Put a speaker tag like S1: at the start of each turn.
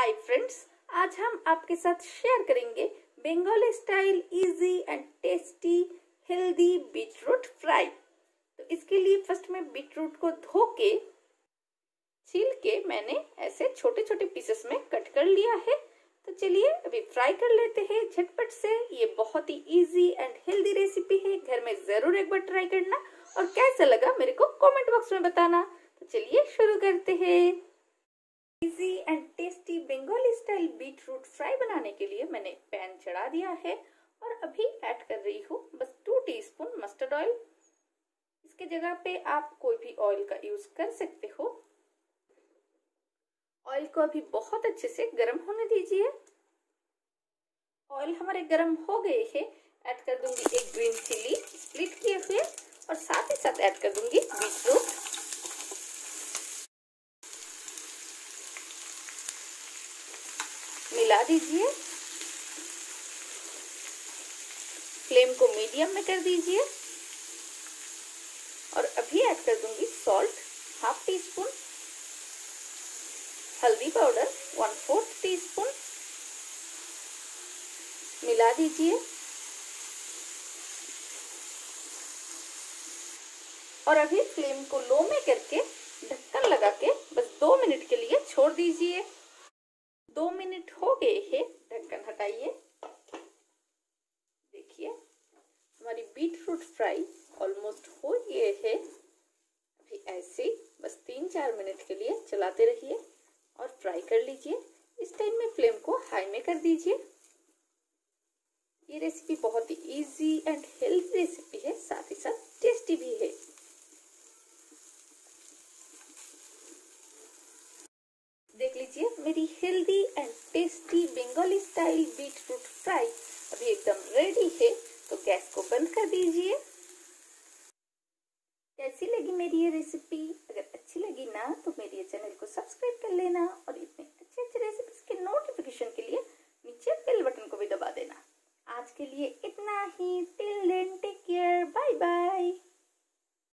S1: Hi friends, आज हम आपके साथ शेयर करेंगे Bengali style easy and tasty healthy beetroot fry. तो इसके लिए फर्स्ट में बीटरूट को धो के छील के मैंने ऐसे छोटे छोटे पीसेस में कट कर लिया है। तो चलिए अभी फ्राई कर लेते हैं झटपट से। ये बहुत ही इजी एंड हेल्दी रेसिपी है, घर में जरूर एक बार ट्राई करना और कैसा लगा मेरे को कमेंट बॉक्स में बताना। तो चलिए शुरू करते हैं। Easy and tasty Bengali style beetroot fry बनाने के लिए मैंने पैन चढ़ा दिया है और अभी ऐड कर रही हूँ बस 2 टीस्पून मस्टर्ड ऑयल। इसके जगह पे आप कोई भी ऑयल का यूज कर सकते हो। ऑयल को अभी बहुत अच्छे से गर्म होने दीजिए। ऑयल हमारे गर्म हो गए हैं। ऐड कर दूंगी एक ग्रीन चिली स्प्लिट किए हुए और साथ ही साथ ऐड कर दूंगी बीटरूट। मिला दीजिए। फ्लेम को मीडियम में कर दीजिए और अभी ऐड कर दूंगी सॉल्ट हाफ टी स्पून, हल्दी पाउडर 1/4 टीस्पून। मिला दीजिए और अभी फ्लेम को लो में करके ढक्कन लगा के बस 2 मिनट के लिए छोड़ दीजिए। 2 मिनट हो गए हैं, ढक्कन हटाइए। देखिए हमारी बीटरूट फ्राई ऑलमोस्ट हो गए है। अभी ऐसे बस 3-4 मिनट के लिए चलाते रहिए और फ्राई कर लीजिए। इस टाइम में फ्लेम को हाई में कर दीजिए। ये रेसिपी बहुत ही इजी एंड हेल्दी रेसिपी है, साथ ही साथ टेस्टी भी है। देख लीजिए मेरी healthy and tasty Bengali style beetroot fry अभी एकदम रेडी है। तो गैस को बंद कर दीजिए। कैसी लगी मेरी ये रेसिपी? अगर अच्छी लगी ना तो मेरे चैनल को सब्सक्राइब कर लेना और इतने अच्छे अच्छे रेसिपीज के नोटिफिकेशन के लिए नीचे बेल बटन को भी दबा देना। आज के लिए इतना ही। Till then take care, bye bye.